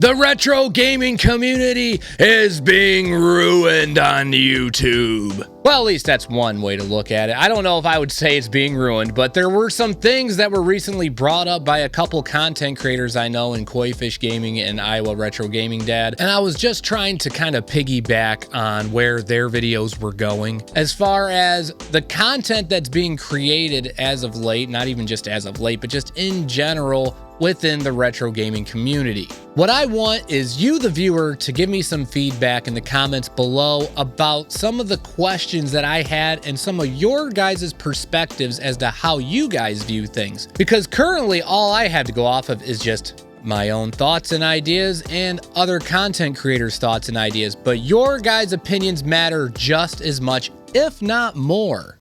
The retro gaming community is being ruined on YouTube. Well, at least that's one way to look at it. I don't know if I would say it's being ruined, but there were some things that were recently brought up by a couple content creators I know in Koi Fish Gaming and Iowa Retro Gaming Dad, and I was just trying to kind of piggyback on where their videos were going. As far as the content that's being created as of late, not even just as of late, but just in general, within the retro gaming community. What I want is you, the viewer, to give me some feedback in the comments below about some of the questions that I had and some of your guys' perspectives as to how you guys view things. Because currently all I have to go off of is just my own thoughts and ideas and other content creators' thoughts and ideas. But your guys' opinions matter just as much, if not more.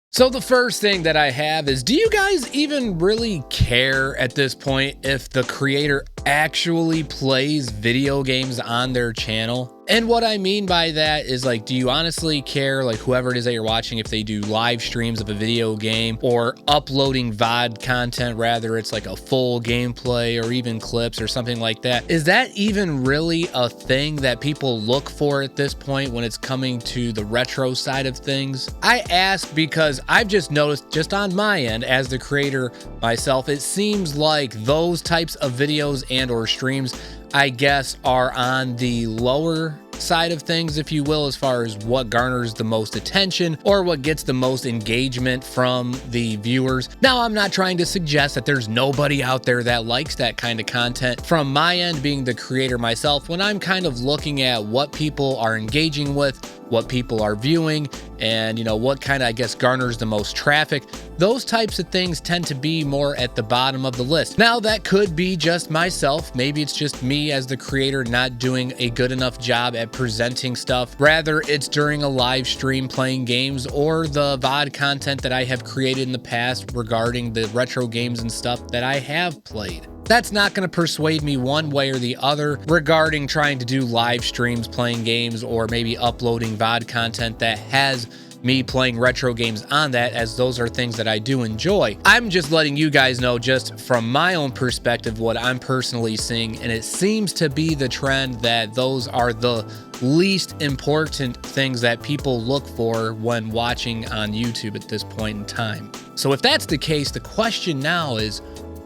So the first thing that I have is, do you guys even really care at this point if the creator actually plays video games on their channel? And what I mean by that is, like, do you honestly care, like, whoever it is that you're watching, if they do live streams of a video game or uploading VOD content, rather it's like a full gameplay or even clips or something like that? Is that even really a thing that people look for at this point when it's coming to the retro side of things? I ask because I've just noticed, just on my end as the creator myself, it seems like those types of videos and or streams, I guess, are on the lower side of things, if you will, as far as what garners the most attention or what gets the most engagement from the viewers. Now, I'm not trying to suggest that there's nobody out there that likes that kind of content. From my end, being the creator myself, when I'm kind of looking at what people are engaging with, what people are viewing, and, you know, what kind of, I guess, garners the most traffic, those types of things tend to be more at the bottom of the list. Now, that could be just myself. Maybe it's just me as the creator not doing a good enough job at presenting stuff. Rather, it's during a live stream playing games or the VOD content that I have created in the past regarding the retro games and stuff that I have played. That's not going to persuade me one way or the other regarding trying to do live streams playing games or maybe uploading VOD content that has me playing retro games on that, as those are things that I do enjoy. I'm just letting you guys know, just from my own perspective, what I'm personally seeing, and it seems to be the trend that those are the least important things that people look for when watching on YouTube at this point in time. So if that's the case, the question now is,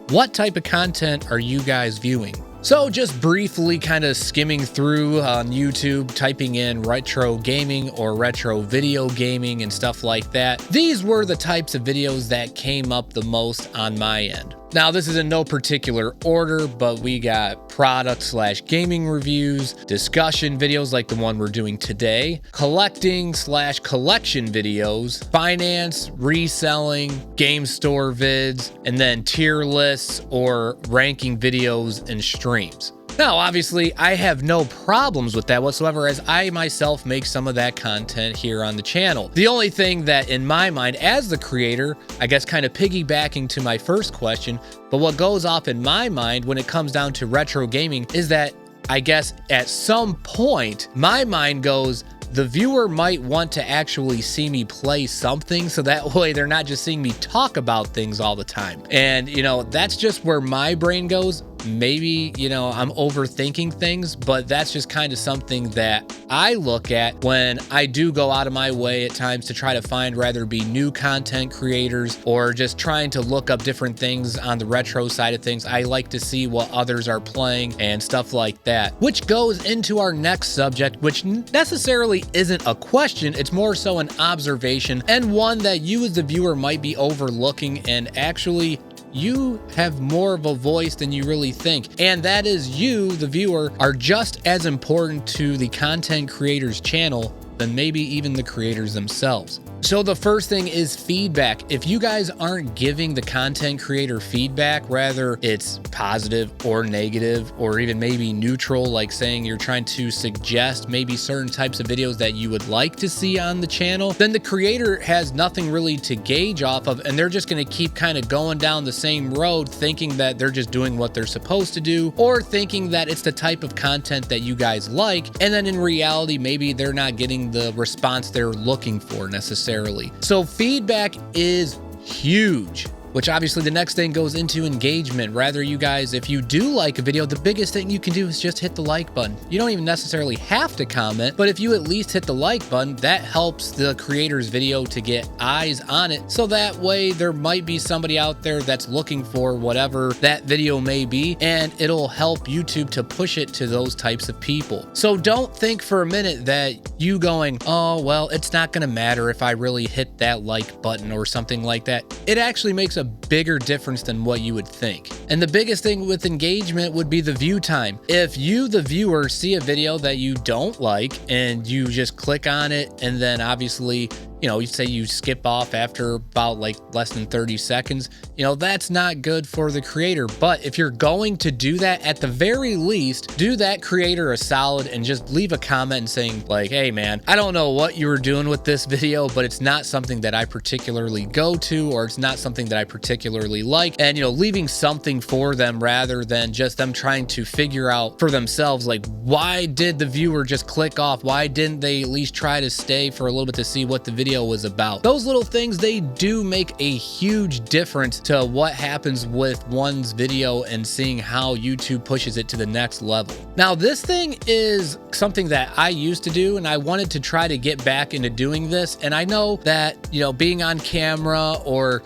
what type of content are you guys viewing? So just briefly kind of skimming through on YouTube, typing in retro gaming or retro video gaming and stuff like that. These were the types of videos that came up the most on my end. Now, this is in no particular order, but we got product/gaming reviews, discussion videos like the one we're doing today, collecting/collection videos, finance, reselling, game store vids, and then tier lists or ranking videos and streams. Now, obviously, I have no problems with that whatsoever, as I myself make some of that content here on the channel. The only thing that, in my mind, as the creator, I guess kind of piggybacking to my first question, but what goes off in my mind when it comes down to retro gaming is that, I guess, at some point, my mind goes, the viewer might want to actually see me play something, so that way they're not just seeing me talk about things all the time. And, you know, that's just where my brain goes. Maybe, you know, I'm overthinking things, but that's just kind of something that I look at when I do go out of my way at times to try to find, rather be new content creators or just trying to look up different things on the retro side of things. I like to see what others are playing and stuff like that, which goes into our next subject, which necessarily isn't a question. It's more so an observation, and one that you as the viewer might be overlooking, and actually you have more of a voice than you really think. And that is, you, the viewer, are just as important to the content creator's channel than maybe even the creators themselves. So the first thing is feedback. If you guys aren't giving the content creator feedback, whether it's positive or negative, or even maybe neutral, like saying you're trying to suggest maybe certain types of videos that you would like to see on the channel, then the creator has nothing really to gauge off of, and they're just going to keep kind of going down the same road thinking that they're just doing what they're supposed to do, or thinking that it's the type of content that you guys like, and then in reality maybe they're not getting the response they're looking for necessarily. So feedback is huge, which obviously the next thing goes into engagement. Rather, you guys, if you do like a video, the biggest thing you can do is just hit the like button. You don't even necessarily have to comment, but if you at least hit the like button, that helps the creator's video to get eyes on it. So that way there might be somebody out there that's looking for whatever that video may be, and it'll help YouTube to push it to those types of people. So don't think for a minute that you going, oh, well, it's not gonna matter if I really hit that like button or something like that. It actually makes a bigger difference than what you would think. And the biggest thing with engagement would be the view time. If you, the viewer, see a video that you don't like and you just click on it, and then obviously, you know, you say you skip off after about like less than 30 seconds, you know, that's not good for the creator. But if you're going to do that, at the very least, do that creator a solid and just leave a comment saying like, hey man, I don't know what you were doing with this video, but it's not something that I particularly go to, or it's not something that I particularly like. And, you know, leaving something for them rather than just them trying to figure out for themselves, like, why did the viewer just click off? Why didn't they at least try to stay for a little bit to see what the video was about? Those little things, they do make a huge difference to what happens with one's video and seeing how YouTube pushes it to the next level. Now, this thing is something that I used to do, and I wanted to try to get back into doing this. And I know that, you know, being on camera or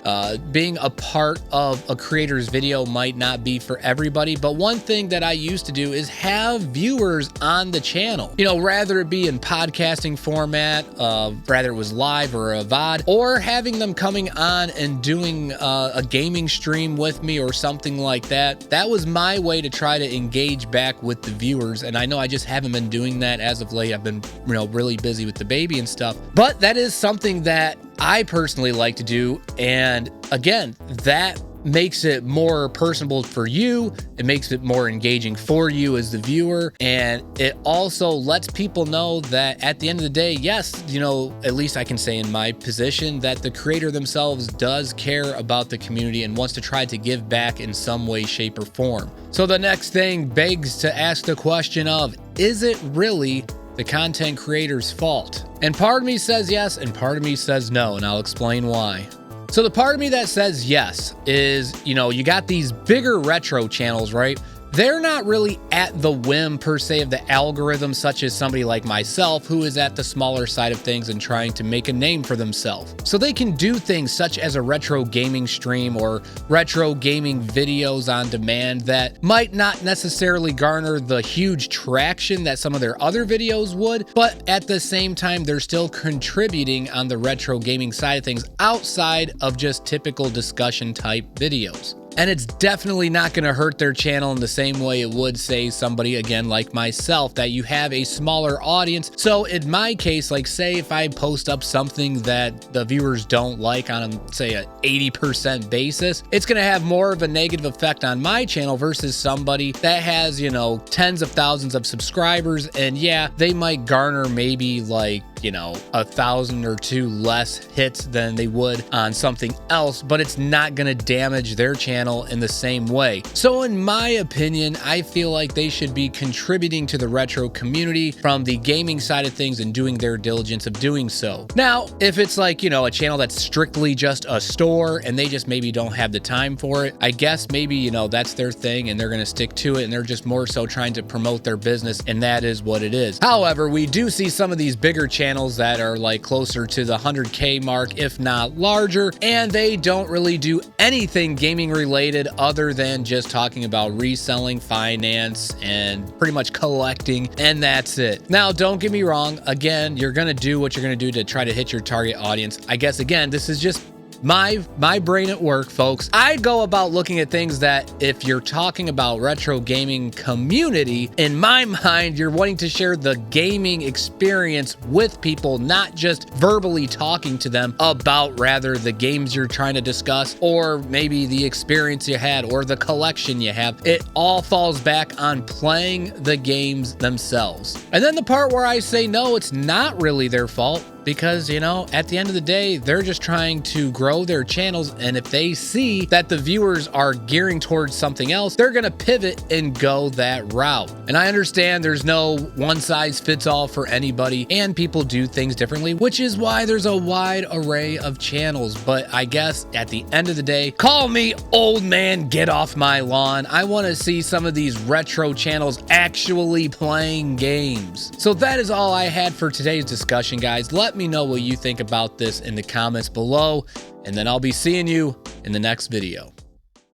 being a part of a creator's video might not be for everybody, but one thing that I used to do is have viewers on the channel, you know, rather it be in podcasting format, rather it was live or a VOD, or having them coming on and doing a gaming stream with me or something like that. That was my way to try to engage back with the viewers. And I know I just haven't been doing that as of late. I've been, you know, really busy with the baby and stuff, but that is something that I personally like to do. And again, that makes it more personable for you. It makes it more engaging for you as the viewer. And it also lets people know that at the end of the day, yes, you know, at least I can say in my position that the creator themselves does care about the community and wants to try to give back in some way, shape, or form. So the next thing begs to ask the question of, is it really the content creator's fault? And part of me says yes, and part of me says no, and I'll explain why. So the part of me that says yes is, you know, you got these bigger retro channels, right? They're not really at the whim per se of the algorithm, such as somebody like myself who is at the smaller side of things and trying to make a name for themselves. So they can do things such as a retro gaming stream or retro gaming videos on demand that might not necessarily garner the huge traction that some of their other videos would, but at the same time, they're still contributing on the retro gaming side of things outside of just typical discussion type videos. And it's definitely not going to hurt their channel in the same way it would, say, somebody, again, like myself, that you have a smaller audience. So in my case, like, say if I post up something that the viewers don't like on, say, a 80% basis, it's going to have more of a negative effect on my channel versus somebody that has, you know, tens of thousands of subscribers. And yeah, they might garner maybe like, you know, 1,000 or 2 less hits than they would on something else, but it's not going to damage their channel in the same way. So in my opinion, I feel like they should be contributing to the retro community from the gaming side of things and doing their diligence of doing so. Now, if it's like, you know, a channel that's strictly just a store and they just maybe don't have the time for it, I guess maybe, you know, that's their thing and they're going to stick to it and they're just more so trying to promote their business, and that is what it is. However, we do see some of these bigger channels that are like closer to the 100K mark, if not larger, and they don't really do anything gaming related other than just talking about reselling, finance, and pretty much collecting, and that's it. Now, don't get me wrong. Again, you're going to do what you're going to do to try to hit your target audience. I guess, again, this is just my brain at work, folks. I go about looking at things that if you're talking about retro gaming community, in my mind, you're wanting to share the gaming experience with people, not just verbally talking to them about rather the games you're trying to discuss, or maybe the experience you had or the collection you have. It all falls back on playing the games themselves. And then the part where I say, no, it's not really their fault. Because, you know, at the end of the day, they're just trying to grow their channels. And if they see that the viewers are gearing towards something else, they're going to pivot and go that route. And I understand there's no one size fits all for anybody, and people do things differently, which is why there's a wide array of channels. But I guess at the end of the day, call me old man, get off my lawn. I want to see some of these retro channels actually playing games. So that is all I had for today's discussion, guys. Let me know what you think about this in the comments below, and then I'll be seeing you in the next video.